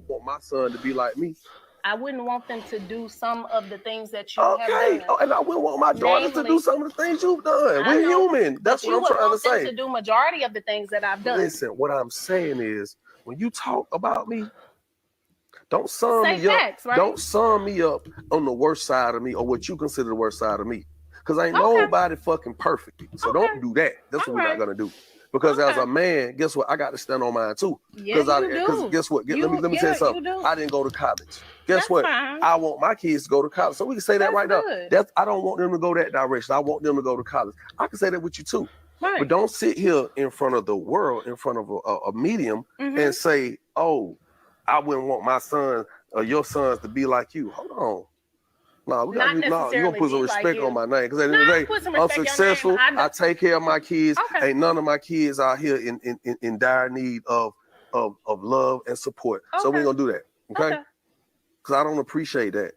want my son to be like me. I wouldn't want them to do some of the things that you have Okay. done. Oh, and I wouldn't want my daughters to do some of the things you've done. I We're know, human. That's but what you I'm would trying to want them say. to do majority of the things that I've done. Listen, what I'm saying is, when you talk about me, don't sum Say me up. facts, right? Don't sum me up on the worst side of me or what you consider the worst side of me. Because ain't Okay. nobody fucking perfect. So Okay. don't do that. That's what All we're not right. gonna do. Because as Okay. a man, guess what? I got to stand on mine too. Yeah, you Because do. guess what? Let me tell you something. You do. I didn't go to college. Guess That's what? fine. I want my kids to go to college. So we can say that That's right now. good. I don't want them to go that direction. I want them to go to college. I can say that with you too. Right. But don't sit here in front of the world, in front of a medium, and say, "Oh, I wouldn't want my son or your sons to be like you." Hold on. No, we got Not to. No, you gonna necessarily put some be like respect you. on my name because at the No, end of I the day, put some I'm respect on your name. successful. I know. I take care of my kids. Okay. Ain't none of my kids out here in dire need of love and support. So we Okay. ain't gonna do that, okay? Okay. Because I don't appreciate that.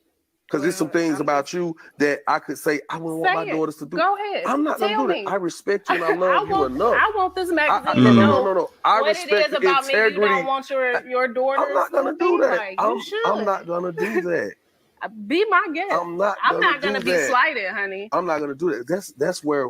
Because there's some Well, things about you that I could say I wouldn't want my Say it. daughters to do. Go ahead. I'm not gonna Tell do that. me. I respect you and I love you enough. I want this magazine to No. know I what it respect is about me. You integrity. don't want your daughters I'm not gonna to do be that. like. You should. I'm not gonna do that. Be my guest. I'm not gonna do be that. slighted, honey. I'm not gonna do that. That's where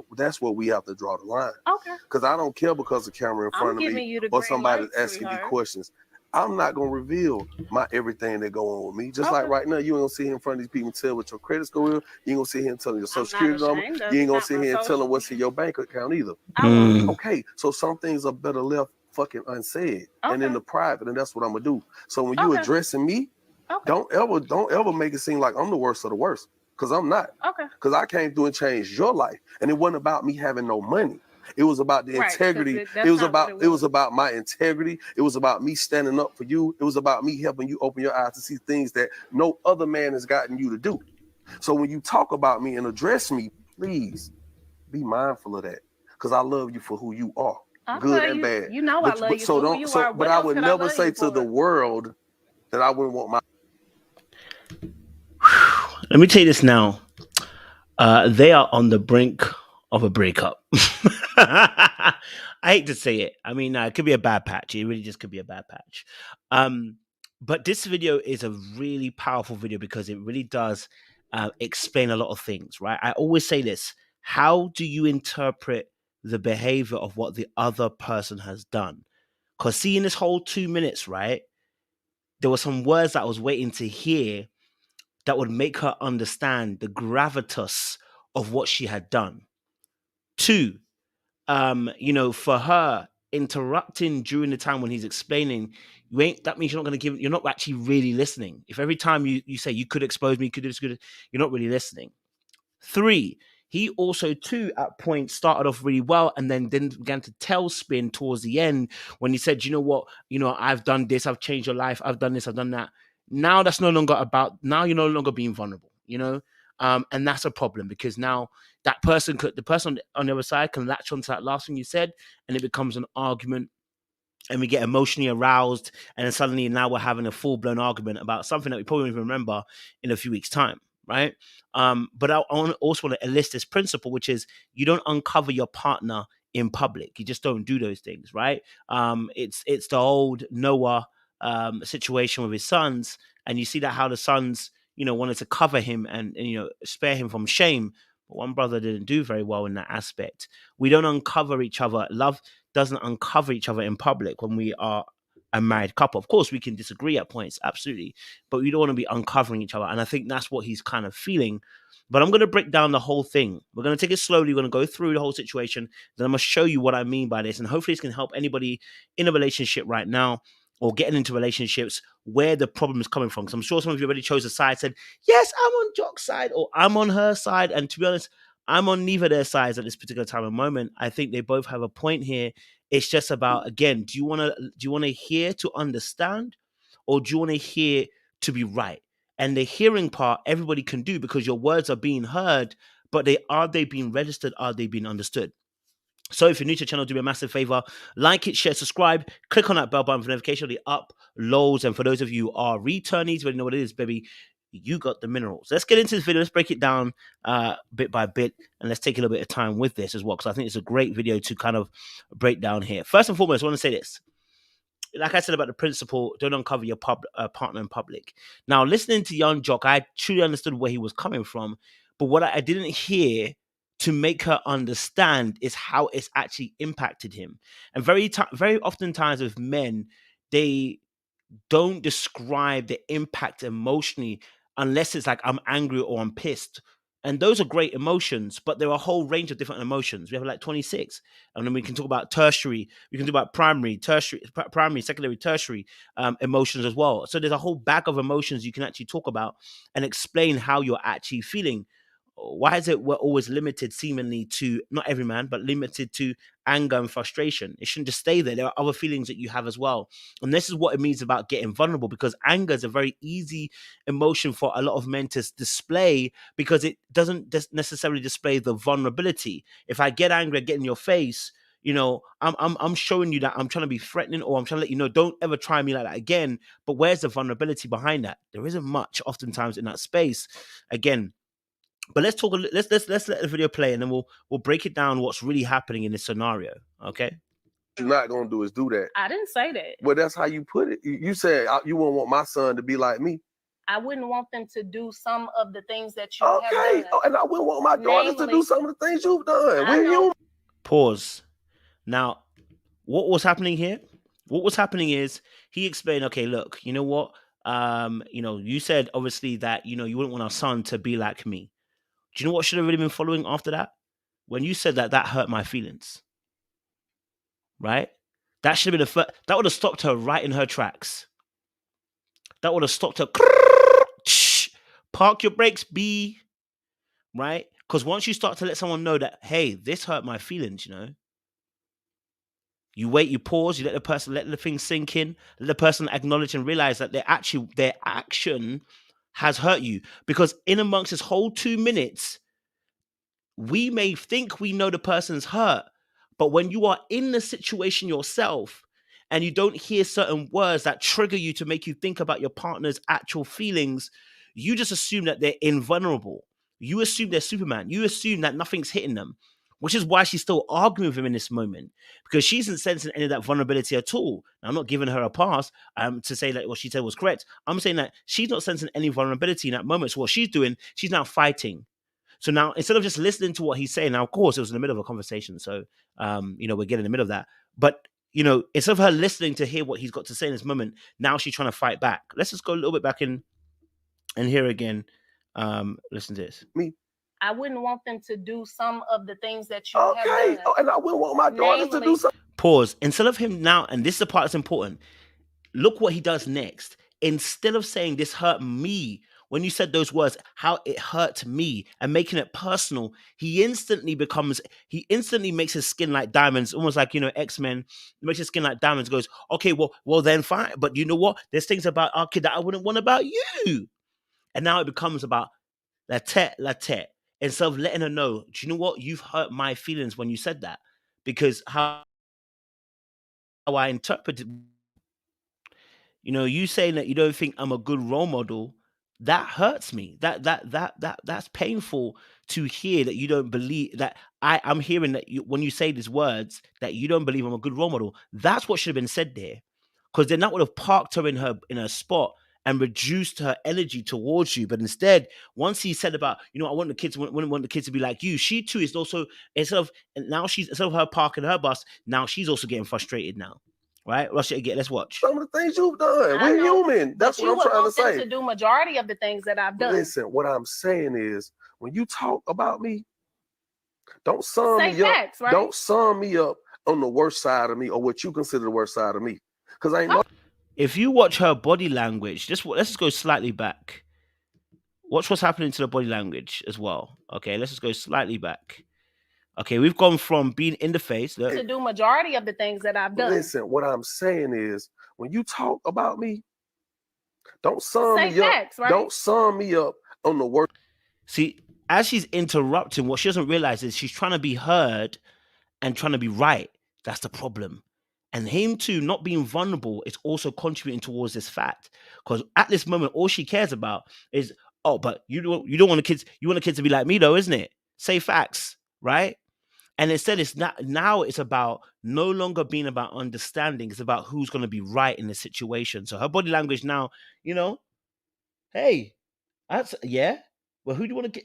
we have to draw the line. Okay. Because I don't care because the camera in front of me or somebody asking me questions. I'm not gonna reveal my everything that go on with me. Just like right now, you ain't gonna sit here in front of these people and tell what your credit score is. You ain't gonna sit here and tell them your social security number. You ain't gonna sit here and tell them what's in your bank account either. Okay, so some things are better left fucking unsaid and in the private, and that's what I'm gonna do. So when you addressing me, don't ever make it seem like I'm the worst of the worst, because I'm not. Okay. Because I came through and changed your life, and it wasn't about me having no money. It was about the integrity. It was about my integrity. It was about me standing up for you. It was about me helping you open your eyes to see things that no other man has gotten you to do. So when you talk about me and address me, please be mindful of that, because I love you for who you are, good and bad. You know I love you for who you are. But I would never say to the world that I wouldn't want my. Let me tell you this now. They are on the brink of a breakup. I hate to say it. I mean, it could be a bad patch. It really just could be a bad patch. But this video is a really powerful video because it really does explain a lot of things, right? I always say this. How do you interpret the behavior of what the other person has done? Because see, in this whole 2 minutes, right, there were some words that I was waiting to hear that would make her understand the gravitas of what she had done. 2, for her, interrupting during the time when he's explaining, that means you're not actually really listening. If every time you say you could expose me, you could do this, you're not really listening. 3, he also too at points started off really well and then began to tailspin towards the end when he said, you know what, I've done this, I've changed your life, I've done this, I've done that. Now that's no longer about, now you're no longer being vulnerable, and that's a problem, because now the person on the other side can latch onto that last thing you said, and it becomes an argument, and we get emotionally aroused, and then suddenly now we're having a full-blown argument about something that we probably won't even remember in a few weeks' time, right? But I also want to enlist this principle, which is you don't uncover your partner in public. You just don't do those things, right? It's the old Noah situation with his sons, and you see that how the sons, wanted to cover him and spare him from shame. But one brother didn't do very well in that aspect. We don't uncover each other. Love doesn't uncover each other in public when we are a married couple. Of course, we can disagree at points, absolutely, but we don't want to be uncovering each other. And I think that's what he's kind of feeling. But I'm going to break down the whole thing. We're going to take it slowly. We're going to go through the whole situation. Then I'm going to show you what I mean by this. And hopefully this can help anybody in a relationship right now or getting into relationships where the problem is coming from. Because I'm sure some of you already chose a side, said, yes, I'm on Joc's side or I'm on her side. And to be honest, I'm on neither of their sides at this particular time and moment. I think they both have a point here. It's just about, again, do you want to hear to understand, or do you want to hear to be right? And the hearing part, everybody can do, because your words are being heard, but are they being registered? Are they being understood? So if you're new to the channel, do me a massive favor, like it, share, subscribe, click on that bell button for notification of the uploads. And for those of you who are returnees, you know what it is, baby, you got the minerals. Let's get into this video. Let's break it down bit by bit, and let's take a little bit of time with this as well, because I think it's a great video to kind of break down here. First and foremost, I want to say this. like I said about the principle, don't uncover your partner in public. Now, listening to young Joc, I truly understood where he was coming from, but what I didn't hear to make her understand is how it's actually impacted him. And very oftentimes with men, they don't describe the impact emotionally unless it's like I'm angry or I'm pissed. And those are great emotions, but there are a whole range of different emotions. We have like 26. And then we can talk about tertiary, we can talk about primary, secondary, tertiary emotions as well. So there's a whole bag of emotions you can actually talk about and explain how you're actually feeling. Why is it we're always limited seemingly to, not every man, but limited to anger and frustration? It shouldn't just stay there. There are other feelings that you have as well. And this is what it means about getting vulnerable, because anger is a very easy emotion for a lot of men to display because it doesn't necessarily display the vulnerability. If I get angry, I get in your face, I'm showing you that I'm trying to be threatening, or I'm trying to let you know, don't ever try me like that again. But where's the vulnerability behind that? There isn't much oftentimes in that space. Again, but let's talk. Let's let the video play, and then we'll break it down. What's really happening in this scenario? Okay. What you're not gonna do is do that. I didn't say that. Well, that's how you put it. You said you wouldn't want my son to be like me. I wouldn't want them to do some of the things that you have done. And I wouldn't want my daughters to do some of the things you've done. Pause. Now, what was happening here? What was happening is he explained, okay, look, you know what? You said obviously that, you wouldn't want our son to be like me. Do you know what should have really been following after that? When you said that hurt my feelings. Right? That should have been that would have stopped her right in her tracks. That would have stopped her. Park your brakes, B. Right? Because once you start to let someone know that, hey, this hurt my feelings, you wait, you pause, you let the thing sink in, let the person acknowledge and realize that their action has hurt you. Because in amongst this whole 2 minutes, we may think we know the person's hurt, but when you are in the situation yourself and you don't hear certain words that trigger you to make you think about your partner's actual feelings, you just assume that they're invulnerable. You assume they're Superman. You assume that nothing's hitting them, which is why she's still arguing with him in this moment, because she isn't sensing any of that vulnerability at all. Now, I'm not giving her a pass to say that what she said was correct. I'm saying that she's not sensing any vulnerability in that moment. So what she's doing, she's now fighting. So now, instead of just listening to what he's saying, now, of course, it was in the middle of a conversation. So, we're getting in the middle of that. But, instead of her listening to hear what he's got to say in this moment, now she's trying to fight back. Let's just go a little bit back in and here again. Listen to this. Me. I wouldn't want them to do some of the things that you have done. And I wouldn't want my daughters to do something. Pause. Instead of him now, and this is the part that's important, look what he does next. Instead of saying this hurt me, when you said those words, how it hurt me, and making it personal, he instantly makes his skin like diamonds, almost like, X-Men, makes his skin like diamonds, goes, okay, well then fine. But you know what? There's things about our kid that I wouldn't want about you. And now it becomes about la tete. Instead of letting her know, do you know what? You've hurt my feelings when you said that. Because how I interpreted, you saying that you don't think I'm a good role model, that hurts me. That's painful to hear, that you don't believe that I'm hearing that when you say these words that you don't believe I'm a good role model. That's what should have been said there, because then that would have parked her in her spot and reduced her energy towards you. But instead, once he said about, I wouldn't want the kids to be like you, she too is also, instead of her parking her bus, now she's also getting frustrated now. Right? Let's watch. Some of the things you've done. We're human. That's what I'm trying to say. To do majority of the things that I've done. Listen, what I'm saying is, when you talk about me, don't sum me up. Facts, right? Don't sum me up on the worst side of me, or what you consider the worst side of me. Because I ain't know. If you watch her body language, let's just go slightly back. Watch what's happening to the body language as well. Okay, let's just go slightly back. Okay, we've gone from being in the face to do majority of the things that I've done. Listen, what I'm saying is, when you talk about me, don't sum me up. Right? Don't sum me up on the worst. See, as she's interrupting, what she doesn't realize is she's trying to be heard and trying to be right. That's the problem. And him too, not being vulnerable, is also contributing towards this fact. Because at this moment, all she cares about is, but you don't want the kids. You want the kids to be like me, though, isn't it? Say facts, right? And instead, it's not now. It's about no longer being about understanding. It's about who's going to be right in the situation. So her body language now, hey, yeah. Well, who do you want to get?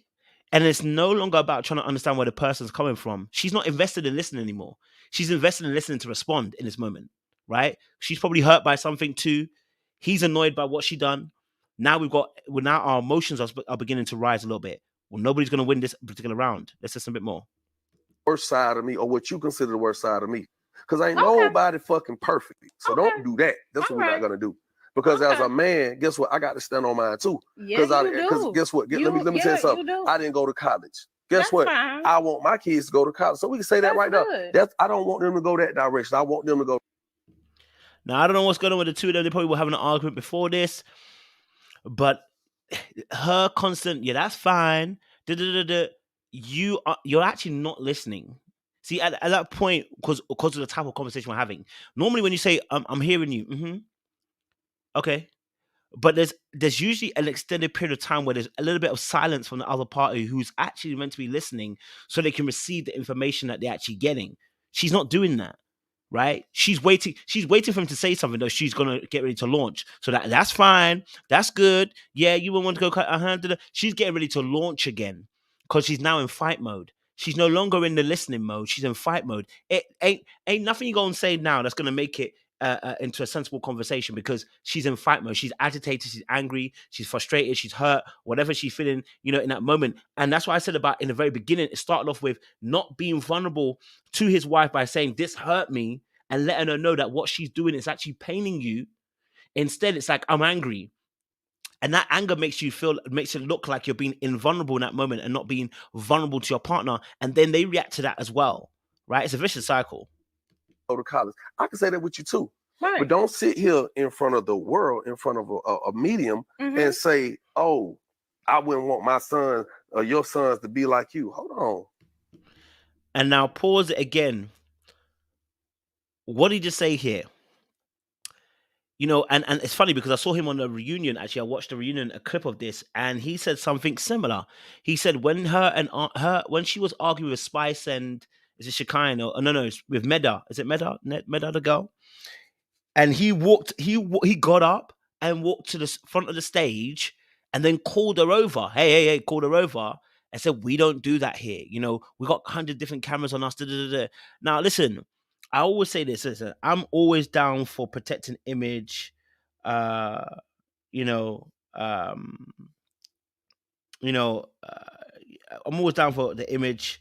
And it's no longer about trying to understand where the person's coming from. She's not invested in listening anymore. She's invested in listening to respond in this moment, right? She's probably hurt by something too. He's annoyed by what she done. Now now our emotions are beginning to rise a little bit. Well, nobody's going to win this particular round. Let's listen a bit more. Worst side of me, or what you consider the worst side of me, because ain't nobody fucking perfect. So don't do that. That's what we're not gonna do. Because as a man, guess what? I got to stand on mine too. Because guess what? Let me tell you something. I didn't go to college. Guess what? Fine. I want my kids to go to college. So we can say that right now. I don't want them to go that direction. I want them to go. Now I don't know what's going on with the two of them. They probably were having an argument before this, but her constant, yeah, that's fine. You're actually not listening. See, at that point, because of the type of conversation we're having, normally when you say I'm hearing you, okay, but there's usually an extended period of time where there's a little bit of silence from the other party who's actually meant to be listening, so they can receive the information that they're actually getting. She's not doing that, right? She's waiting for him to say something that she's gonna get ready to launch. So that's fine, that's good. Yeah, you won't want to go. She's getting ready to launch again, because she's now in fight mode. She's no longer in the listening mode. She's in fight mode. It ain't nothing you go and say now that's going to make it into a sensible conversation, because she's in fight mode. She's agitated. She's angry. She's frustrated. She's hurt. Whatever she's feeling, in that moment. And that's why I said about in the very beginning, it started off with not being vulnerable to his wife by saying, this hurt me, and letting her know that what she's doing is actually paining you. Instead, it's like, I'm angry. And that anger makes it look like you're being invulnerable in that moment and not being vulnerable to your partner. And then they react to that as well, right? It's a vicious cycle. Go to college. I can say that with you too. Right. But don't sit here in front of the world, in front of a medium, and say, oh, I wouldn't want my son or your sons to be like you. Hold on. And now pause it again. What did he just say here? And it's funny because I saw him on the reunion. Actually, I watched the reunion, a clip of this, and he said something similar. He said when when she was arguing with Spice and is it Shekinah? Or no, it's with Meda. Is it Meda? Meda, the girl. And he got up and walked to the front of the stage and then called her over. Hey, called her over and said, we don't do that here. We got 100 different cameras on us. Now, listen, I always say this. Listen, I'm always down for protecting image. I'm always down for the image.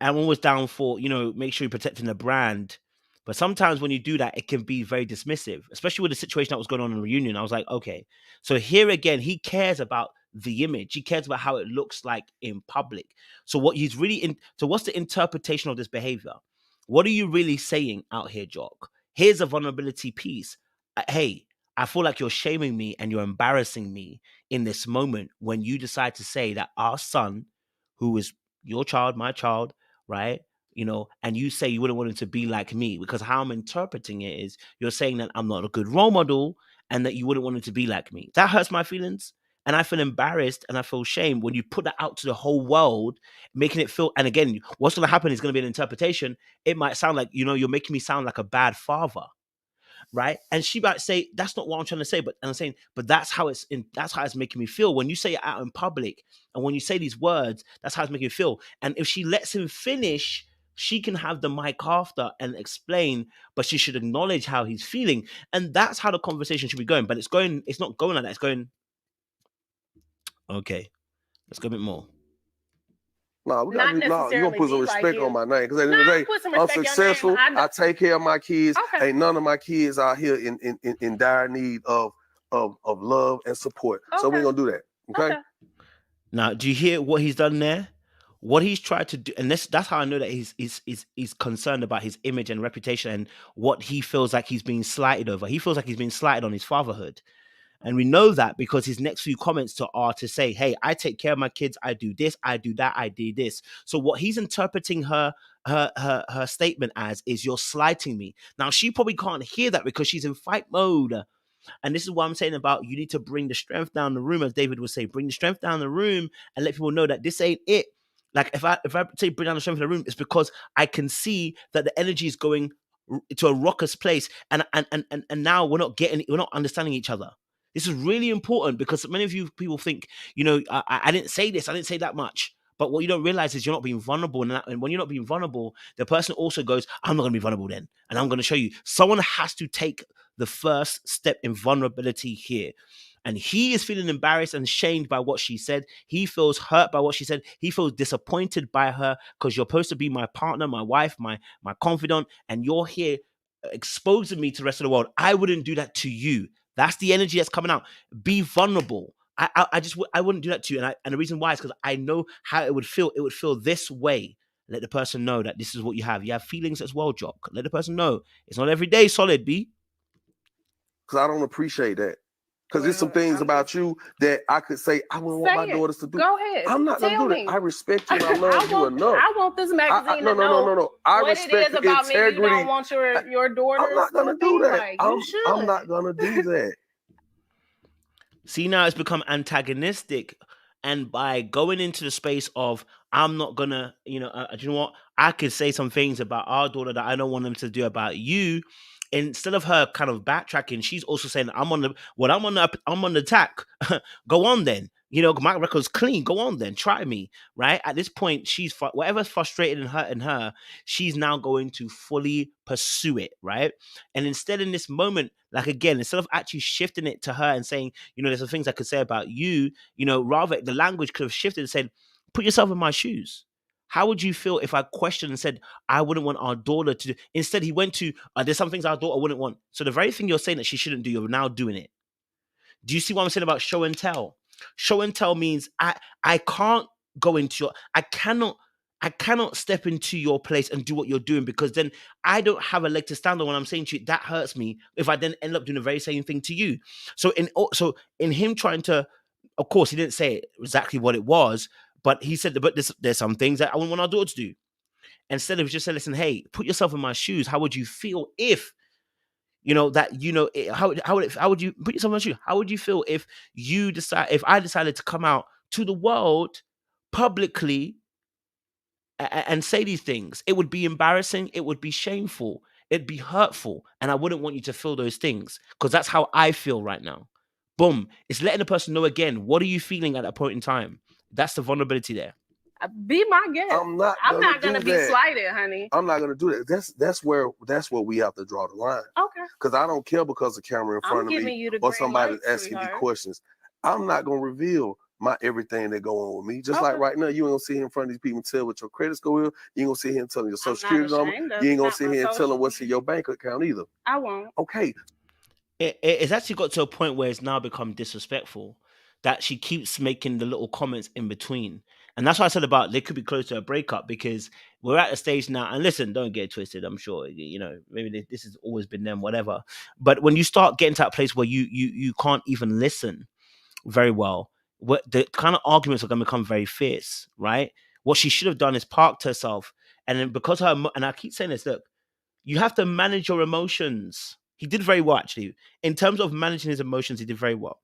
I'm always down for, make sure you're protecting the brand. But sometimes when you do that, it can be very dismissive, especially with the situation that was going on in the reunion. I was like, okay. So here again, he cares about the image. He cares about how it looks like in public. So what he's really so what's the interpretation of this behavior? What are you really saying out here, Joc? Here's a vulnerability piece. Hey, I feel like you're shaming me and you're embarrassing me in this moment when you decide to say that our son, who is your child, my child, right? And you say you wouldn't want him to be like me, because how I'm interpreting it is you're saying that I'm not a good role model and that you wouldn't want him to be like me. That hurts my feelings. And I feel embarrassed and I feel shame when you put that out to the whole world, making it feel, and again, what's going to happen is going to be an interpretation. It might sound like, you're making me sound like a bad father. Right. And she might say, that's not what I'm trying to say, but I'm saying, but that's how it's making me feel. When you say it out in public and when you say these words, that's how it's making me feel. And if she lets him finish, she can have the mic after and explain, but she should acknowledge how he's feeling. And that's how the conversation should be going. But it's not going like that. It's going, okay, let's go a bit more. No, you're gonna put some respect on my name, because at the end of the day, I'm successful. I take care of my kids. Okay. Ain't none of my kids out here in dire need of love and support. Okay. So we're gonna do that. Okay. Now, do you hear what he's done there? What he's tried to do, and that's how I know that he's concerned about his image and reputation and what he feels like he's being slighted over. He feels like he's being slighted on his fatherhood. And we know that because his next few comments are to say, hey, I take care of my kids. I do this, I do that, I do this. So what he's interpreting her statement as is, you're slighting me. Now, she probably can't hear that because she's in fight mode. And this is what I'm saying about you need to bring the strength down the room, as David would say, bring the strength down the room and let people know that this ain't it. Like if I say bring down the strength in the room, it's because I can see that the energy is going to a raucous place, and now we're not understanding each other. This is really important because many of you people think, I didn't say this, I didn't say that much. But what you don't realize is you're not being vulnerable. And when you're not being vulnerable, the person also goes, I'm not going to be vulnerable then. And I'm going to show you. Someone has to take the first step in vulnerability here. And he is feeling embarrassed and shamed by what she said. He feels hurt by what she said. He feels disappointed by her because you're supposed to be my partner, my wife, my confidant. And you're here exposing me to the rest of the world. I wouldn't do that to you. That's the energy that's coming out. Be vulnerable. I wouldn't do that to you. And the reason why is because I know how it would feel. It would feel this way. Let the person know that this is what you have. You have feelings as well, Joc. Let the person know. It's not every day solid, B. Because I don't appreciate that. Because there's some things about you that I could say, I wouldn't want my daughters to do. Go ahead. I'm not going to do that. I respect you and I love you enough. I want this magazine to know No. I what respect it is about integrity. me you don't want your daughters I'm not going to do that. Like. I'm not going to do that. See, now it's become antagonistic. And by going into the space of, I'm not going to, do you know what? I could say some things about our daughter that I don't want them to do about you. Instead of her kind of backtracking, she's also saying, I'm on the attack. Go on then. My record's clean. Go on then. Try me. Right? At this point, whatever's frustrated in her, she's now going to fully pursue it. Right? And instead in this moment, like again, instead of actually shifting it to her and saying, there's some things I could say about you, rather the language could have shifted and said, put yourself in my shoes. How would you feel if I questioned and said, I wouldn't want our daughter to do? Instead, he went to, there's some things our daughter wouldn't want. So the very thing you're saying that she shouldn't do, you're now doing it. Do you see what I'm saying about show and tell? Show and tell means I can't go into I cannot step into your place and do what you're doing, because then I don't have a leg to stand on when I'm saying to you, that hurts me if I then end up doing the very same thing to you. So in him trying to, of course, he didn't say exactly what it was, but he said, but there's some things that I wouldn't want our daughter to do. Instead of just saying, listen, hey, put yourself in my shoes. How would you feel if, how would you put yourself in my shoes? How would you feel if I decided to come out to the world publicly and say these things? It would be embarrassing. It would be shameful. It'd be hurtful. And I wouldn't want you to feel those things, because that's how I feel right now. Boom. It's letting the person know again, what are you feeling at that point in time? That's the vulnerability there. Be my guest. I'm not gonna be slighted, honey. I'm not gonna do that. That's where we have to draw the line. Okay. Because I don't care because the camera in front of me or somebody asking me questions. I'm not gonna reveal my everything that go on with me. Just like right now, you ain't gonna sit here in front of these people and tell what your credit score is. You ain't gonna sit here and tell your social security number. You ain't gonna sit here and tell them what's in your bank account either. I won't. Okay. It's actually got to a point where it's now become disrespectful, that she keeps making the little comments in between. And that's why I said about they could be close to a breakup, because we're at a stage now. And listen, don't get twisted. I'm sure, maybe this has always been them, whatever. But when you start getting to that place where you can't even listen very well, what the kind of arguments are going to become very fierce, right? What she should have done is parked herself. And then because and I keep saying this, look, you have to manage your emotions. He did very well, actually. In terms of managing his emotions, he did very well.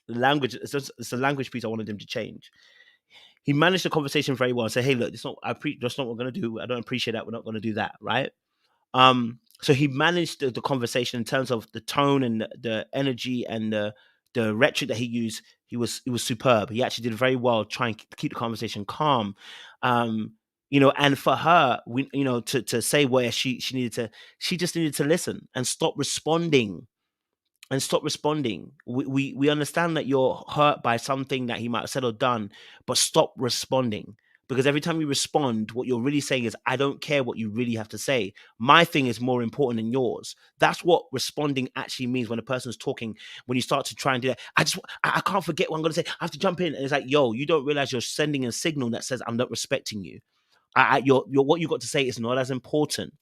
The language, it's the language piece I wanted him to change. He managed the conversation very well and said, hey, look, that's not what we're going to do. I don't appreciate that. We're not going to do that, right? So he managed the conversation in terms of the tone and the energy and the rhetoric that he used. He was superb. He actually did very well trying to keep the conversation calm. And for her, to say where she just needed to listen and stop responding. We understand that you're hurt by something that he might have said or done, but stop responding. Because every time you respond, what you're really saying is, I don't care what you really have to say. My thing is more important than yours. That's what responding actually means when a person's talking. When you start to try and do that, I can't forget what I'm going to say. I have to jump in. And it's like, yo, you don't realize you're sending a signal that says, I'm not respecting you. What you got to say is not as important.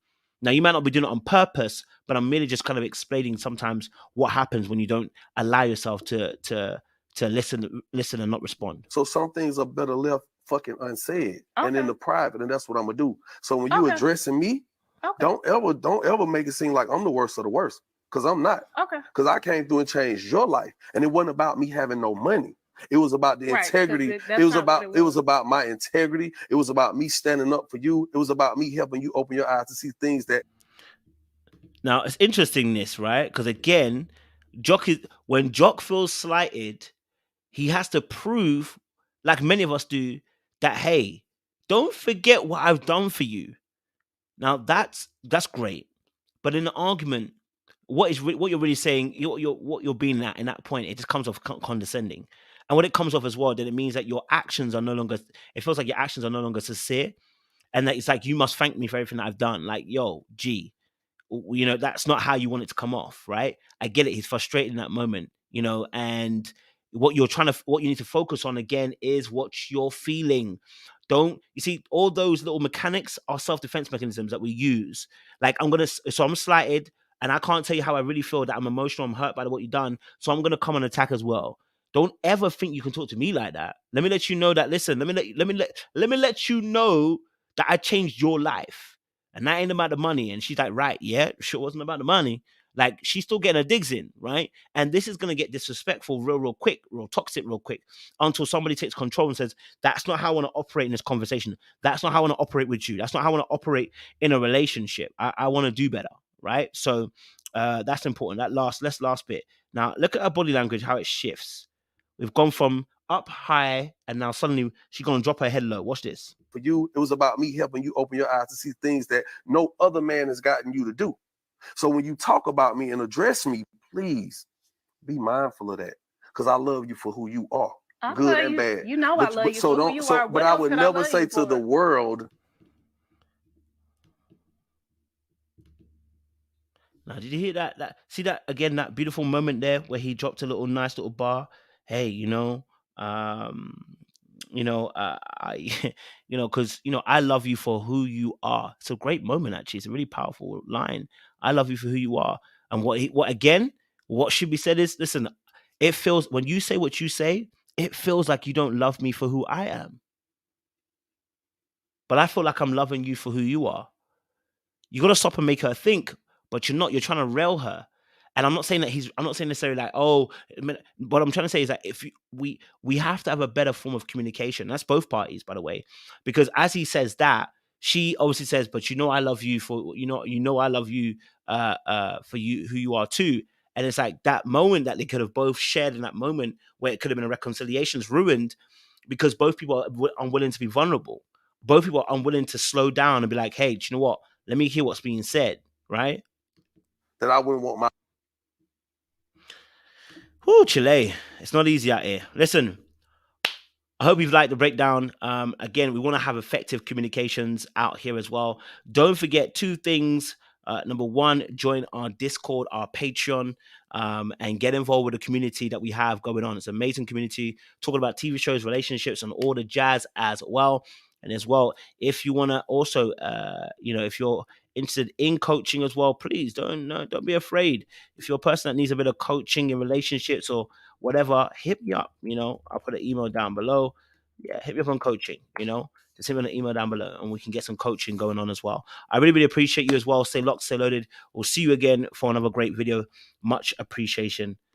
Now, you might not be doing it on purpose, but I'm merely just kind of explaining sometimes what happens when you don't allow yourself to listen and not respond. So some things are better left fucking unsaid and in the private, and that's what I'm gonna do. So when you addressing me, don't ever make it seem like I'm the worst of the worst, because I'm not. Okay. Because I came through and changed your life, and it wasn't about me having no money. It was about the Right, integrity. that's It was not what about it was was. about my integrity. It was about me standing up for you. It was about me helping you open your eyes to see things that. Now it's interesting this, right? Because again, when Joc feels slighted, he has to prove, like many of us do, that hey, don't forget what I've done for you. Now that's great, but in the argument, what you're really saying, what you're being at in that point, it just comes off condescending, and when it comes off as well, then it means that your actions are no longer. It feels like your actions are no longer sincere, and that it's like you must thank me for everything that I've done. Like, yo, G, that's not how you want it to come off, right? I get it. He's frustrated in that moment, and what you need to focus on again is what you're feeling. Don't you see all those little mechanics are self-defense mechanisms that we use. Like I'm slighted and I can't tell you how I really feel, that I'm emotional, I'm hurt by what you've done. So I'm gonna come and attack as well. Don't ever think you can talk to me like that. Let me let you know that, listen, let me let you know that I changed your life. And that ain't about the money. And she's like, right, yeah, sure wasn't about the money. Like, she's still getting her digs in, right? And this is going to get disrespectful real quick, real toxic real quick, until somebody takes control and says, that's not how I want to operate in this conversation. That's not how I want to operate with you. That's not how I want to operate in a relationship. I want to do better, right? So that's important. That's last bit. Now, look at her body language, how it shifts. We've gone from up high, and now suddenly she's going to drop her head low. Watch this. For you, it was about me helping you open your eyes to see things that no other man has gotten you to do. So when you talk about me and address me, please be mindful of that, because I love you for who you are, good and bad. You know, I love you for who you are. But I would never say to the world. Now, did you hear that? See that again? That beautiful moment there where he dropped a nice little bar. Hey, I, because I love you for who you are. It's a great moment, actually. It's a really powerful line. I love you for who you are. And what should be said is, listen, it feels, when you say what you say, it feels like you don't love me for who I am. But I feel like I'm loving you for who you are. You got to stop and make her think, but you're not. You're trying to rail her. And I'm not saying necessarily like, oh, what I'm trying to say is that we have to have a better form of communication. That's both parties, by the way, because as he says that, she obviously says, but I love you for, I love you for you, who you are too. And it's like that moment that they could have both shared in that moment where it could have been a reconciliation is ruined because both people are unwilling to be vulnerable. Both people are unwilling to slow down and be like, hey, do you know what? Let me hear what's being said, right? That I wouldn't want my. Whoo, Chile. It's not easy out here. Listen, I hope you've liked the breakdown. Again, we want to have effective communications out here as well. Don't forget 2 things. Number 1, join our Discord, our Patreon, and get involved with the community that we have going on. It's an amazing community talking about TV shows, relationships, and all the jazz as well. And as well, if you want to also, if you're interested in coaching as well, please don't be afraid. If you're a person that needs a bit of coaching in relationships or whatever, hit me up. I'll put an email down below. Yeah, hit me up on coaching. Just hit me on the email down below, and we can get some coaching going on as well. I really, really appreciate you as well. Stay locked, stay loaded. We'll see you again for another great video. Much appreciation.